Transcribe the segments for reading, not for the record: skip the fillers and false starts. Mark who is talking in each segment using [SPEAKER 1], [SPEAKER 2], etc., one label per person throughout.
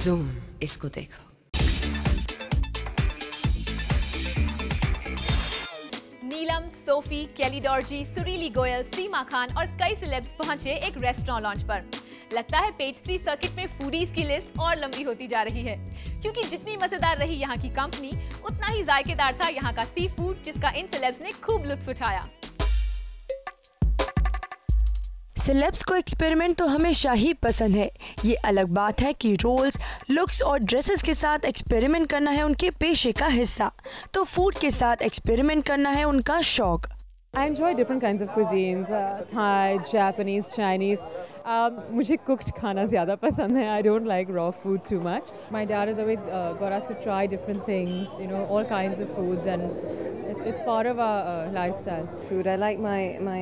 [SPEAKER 1] Zoom, इसको देखो।
[SPEAKER 2] नीलम, Sophie, केली डॉर्जी, सुरीली गोयल, सीमा खान और कई सेलेब्स पहुंचे एक रेस्टोरेंट लॉन्च पर। लगता है पेज 3 सर्किट में फूडीज की लिस्ट और लंबी होती जा रही है, क्योंकि जितनी मजेदार रही यहाँ की कंपनी, उतना ही जायकेदार था यहाँ का सी फूड, जिसका इन सेलेब्स ने खूब लुत्फ उठाया।
[SPEAKER 3] सेलेब्स को एक्सपेरिमेंट तो हमेशा ही पसंद है। ये अलग बात है कि रोल्स, लुक्स और ड्रेसेस के साथ एक्सपेरिमेंट करना है उनके पेशे का हिस्सा, तो फूड के साथ एक्सपेरिमेंट करना है उनका शौक।
[SPEAKER 4] I enjoy different kinds of cuisines, Thai, Japanese, Chinese. मुझे cooked खाना ज़्यादा पसंद है. I don't like raw food too much. My dad has always got us to try different things, you know, all kinds of foods, and it's part of our lifestyle.
[SPEAKER 5] Food, I like my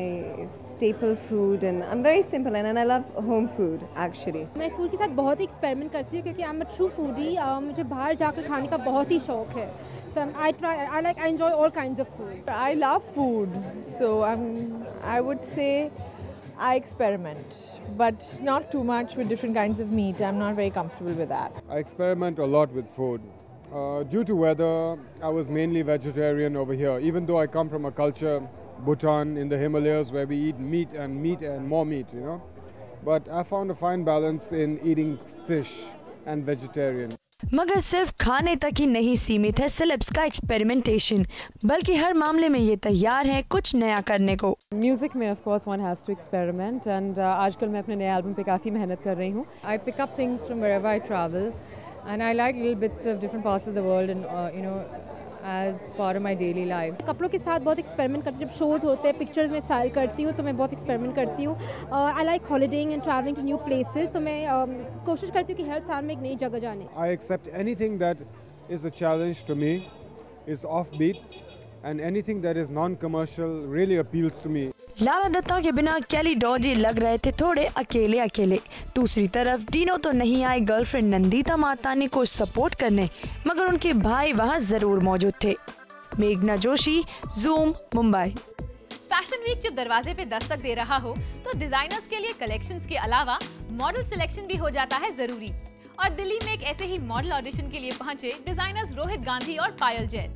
[SPEAKER 5] staple food, and I'm very simple, and I love home food actually.
[SPEAKER 6] मैं food के साथ बहुत experiment करती हूँ क्योंकि I'm a true foodie. मुझे बाहर जाकर खाने का बहुत ही शौक है. I enjoy all kinds of food.
[SPEAKER 7] I love food, so I would say I experiment, but not too much with different kinds of meat. I'm not very comfortable with that.
[SPEAKER 8] I experiment a lot with food. Due to weather, I was mainly vegetarian over here, even though I come from a culture, Bhutan, in the Himalayas, where we eat meat and more meat, you know. But I found a fine balance in eating fish and vegetarian.
[SPEAKER 3] मगर सिर्फ खाने तक ही नहीं सीमित है celebs का experimentation, बल्कि हर मामले में ये तैयार है कुछ नया करने को।
[SPEAKER 4] म्यूजिक में of course one has to experiment, and आजकल मैं अपने नए एल्बम पे काफ़ी मेहनत कर रही हूँ। I pick up things from wherever I travel, and I like little bits of different parts of the world, and you know, as part of my daily life.
[SPEAKER 6] कपड़ों के साथ बहुत एक्सपेरिमेंट करती हूँ। जब शोज़ होते हैं, पिक्चर्स में स्टाइल करती हूँ, तो मैं बहुत एक्सपेरिमेंट करती हूँ। I like holidaying and travelling to new places, तो मैं कोशिश करती हूँ कि हर साल में एक नई जगह जाने।
[SPEAKER 8] I accept anything that is a challenge to me, is offbeat, and anything that is non-commercial really appeals to me.
[SPEAKER 3] Lara Dutta के बिना केली डॉर्जी लग रहे थे थोड़े अकेले अकेले। दूसरी तरफ डीनो तो नहीं आए गर्लफ्रेंड नंदिता मातानी को सपोर्ट करने, मगर उनके भाई वहां जरूर मौजूद थे। मेघना Joshi, Zoom, Mumbai.
[SPEAKER 2] Fashion week जब दरवाजे पे दस्तक दे रहा हो, तो डिजाइनर्स के लिए कलेक्शंस के अलावा मॉडल सिलेक्शन भी हो जाता है जरूरी। और दिल्ली में एक ऐसे ही मॉडल ऑडिशन के लिए पहुंचे डिजाइनर्स रोहित गांधी और पायल जैन।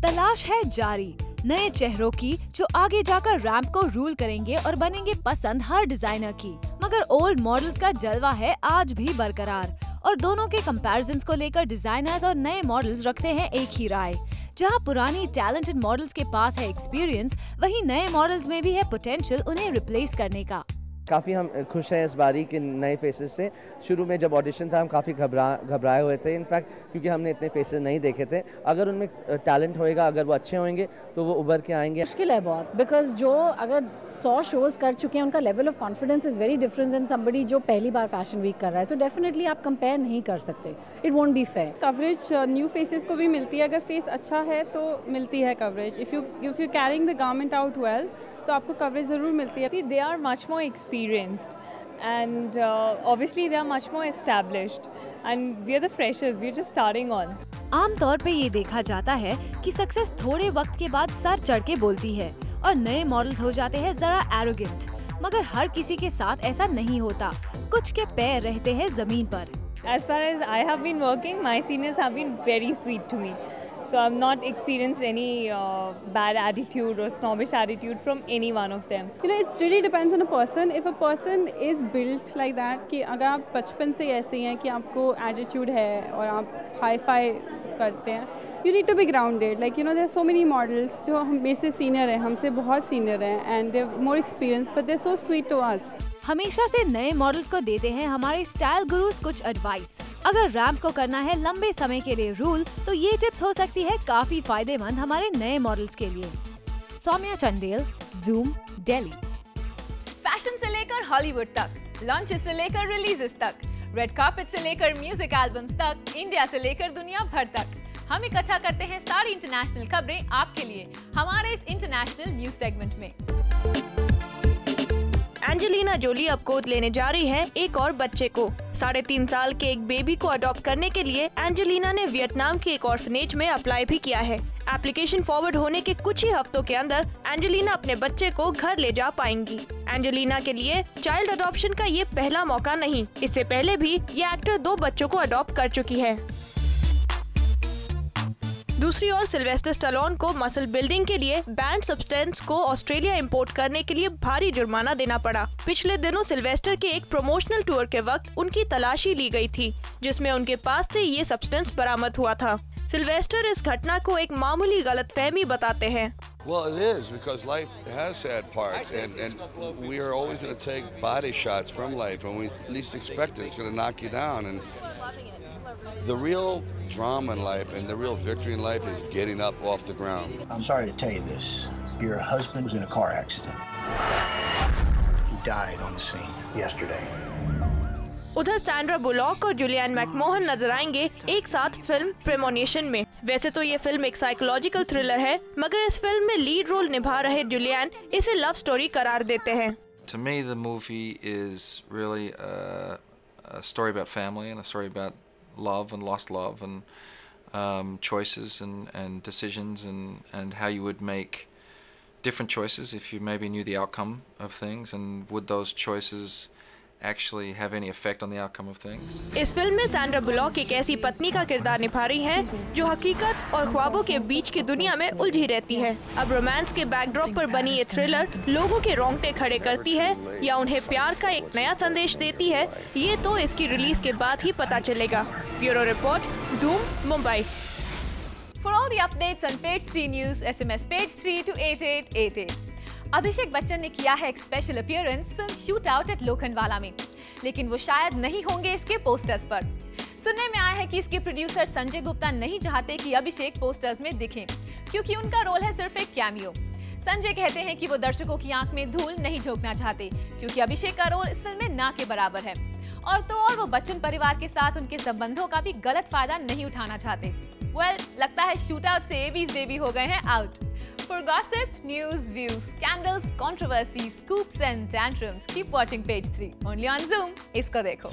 [SPEAKER 9] तलाश है जारी नए चेहरों की, जो आगे जाकर रैंप को रूल करेंगे और बनेंगे पसंद हर डिजाइनर की। मगर ओल्ड मॉडल्स का जलवा है आज भी बरकरार, और दोनों के कंपैरिजंस को लेकर डिजाइनर्स और नए मॉडल्स रखते हैं एक ही राय। जहां पुरानी टैलेंटेड मॉडल्स के पास है एक्सपीरियंस, वहीं नए मॉडल्स में भी है पोटेंशियल उन्हें रिप्लेस करने का।
[SPEAKER 10] काफ़ी हम खुश हैं इस बारी के नए फेसेस से। शुरू में जब ऑडिशन था हम काफ़ी घबराए हुए थे, इनफैक्ट क्योंकि हमने इतने फेसेस नहीं देखे थे। अगर उनमें टैलेंट होएगा, अगर वो अच्छे होंगे तो वो उभर के आएंगे।
[SPEAKER 11] मुश्किल है बहुत, बिकॉज जो अगर 100 शोज़ कर चुके हैं, उनका level of confidence is very different than somebody जो पहली बार फैशन वीक कर रहा है। सो डेफिनेटली आप कंपेयर नहीं कर सकते, it won't be fair.
[SPEAKER 12] Coverage new faces को भी मिलती है, अगर फेस अच्छा है तो मिलती है coverage. If you carrying the garment out well, तो आपको कवरेज ज़रूर मिलती है।
[SPEAKER 13] See, they are much more experienced, and obviously they are much more established, and we are the freshers, we are just starting on.
[SPEAKER 9] आमतौर पे ये देखा जाता है कि सक्सेस थोड़े वक्त के बाद सर चढ़ के बोलती है और नए मॉडल्स हो जाते हैं जरा एरोगेंट। मगर हर किसी के साथ ऐसा नहीं होता, कुछ के पैर रहते हैं जमीन पर।
[SPEAKER 13] As far as I have been working, my seniors have been very sweet to me. So I've not experienced any bad attitude or snobbish attitude from any one of them.
[SPEAKER 12] You know, it really depends on a person. If a person is built like that, कि अगर आप बचपन से ऐसे हैं कि आपको attitude है और आप हाई-फाई करते हैं, you need to be grounded. Like, you know, there are so many models जो हम मेरे से senior हैं, हमसे बहुत senior हैं, and they're more experienced, but they're so sweet to us.
[SPEAKER 9] हमेशा से नए मॉडल्स को देते हैं हमारे स्टाइल गुरुज कुछ एडवाइस। अगर रैंप को करना है लंबे समय के लिए रूल, तो ये टिप्स हो सकती है काफी फायदेमंद हमारे नए मॉडल्स के लिए। सौम्या चंदेल, जूम, दिल्ली।
[SPEAKER 2] फैशन से लेकर हॉलीवुड तक, लॉन्चेस से लेकर रिलीजेस तक, रेड कार्पेट से लेकर म्यूजिक एल्बम्स तक, इंडिया से लेकर दुनिया भर तक, हम इकट्ठा करते हैं सारी इंटरनेशनल खबरें आपके लिए हमारे इस इंटरनेशनल न्यूज सेगमेंट में।
[SPEAKER 1] एंजेलिना जोली अब गोद लेने जा रही है एक और बच्चे को। 3.5 साल के एक बेबी को अडॉप्ट करने के लिए एंजेलिना ने वियतनाम के एक ऑर्फनेज में अप्लाई भी किया है। एप्लीकेशन फॉरवर्ड होने के कुछ ही हफ्तों के अंदर एंजेलिना अपने बच्चे को घर ले जा पाएंगी। एंजेलिना के लिए चाइल्ड अडॉप्शन का ये पहला मौका नहीं, इससे पहले भी ये एक्टर 2 बच्चों को अडॉप्ट कर चुकी है। दूसरी ओर सिल्वेस्टर स्टैलोन को मसल बिल्डिंग के लिए बैंड सब्सटेंस को ऑस्ट्रेलिया इंपोर्ट करने के लिए भारी जुर्माना देना पड़ा। पिछले दिनों सिल्वेस्टर के एक प्रमोशनल टूर के वक्त उनकी तलाशी ली गई थी, जिसमें उनके पास से ये सब्सटेंस बरामद हुआ था। सिल्वेस्टर इस घटना को एक मामूली गलतफहमी बताते हैं।
[SPEAKER 14] Well, it is, because life has sad parts, and we are always going to take body shots from life when we least expect it. It's going to knock you down, and the real drama in life and the real victory in life is getting up off the ground.
[SPEAKER 15] I'm sorry to tell you this. Your husband was in a car accident. He died on the scene yesterday.
[SPEAKER 1] उधर Sandra bullock और Julian McMahon नजर आएंगे एक साथ film premonition में। वैसे तो ये फिल्म एक साइकोलॉजिकल थ्रिलर है, मगर इस फिल्म में लीड रोल निभा रहे जुलियन इसे लव स्टोरी करार देते हैं।
[SPEAKER 16] To me, the movie is really a story about family and a story about love and lost love and choices and decisions and how you would make different choices if you maybe knew the outcome of things, and would those choices actually have any effect on the outcome of things.
[SPEAKER 1] इस film में Sandra bullock एक ऐसी पत्नी का किरदार निभा रही है जो हकीकत और ख्वाबों के बीच की दुनिया में उलझी रहती है। अब रोमांस के बैकड्रॉप पर बनी ये थ्रिलर लोगों के रोंगटे खड़े करती है या उन्हें प्यार का एक नया संदेश देती है, ये तो इसकी रिलीज के बाद ही पता चलेगा। Bureau report, zoom, Mumbai.
[SPEAKER 2] For all the updates on Page 3 News, SMS Page 3 to 8888. Abhishek Bachchan ने किया है एक special appearance film shoot out at Lokhandwala में, लेकिन वो शायद नहीं होंगे इसके पोस्टर्स पर। सुनने में आया है कि इसके प्रोड्यूसर संजय गुप्ता नहीं चाहते कि अभिषेक पोस्टर्स में दिखें, क्योंकि उनका रोल है सिर्फ एक कैमियो। संजय कहते हैं कि वो दर्शकों की आंख में धूल नहीं झोंकना चाहते, क्योंकि अभिषेक का रोल इस फिल्म में ना के बराबर है, और वो बच्चन परिवार के साथ उनके संबंधों का भी गलत फायदा नहीं उठाना चाहते। लगता है शूट आउट से एबीज बेबी हो गए हैं out. For gossip, news, views, scandals, controversies, scoops and tantrums, keep watching Page 3 only on Zoom. इसको देखो।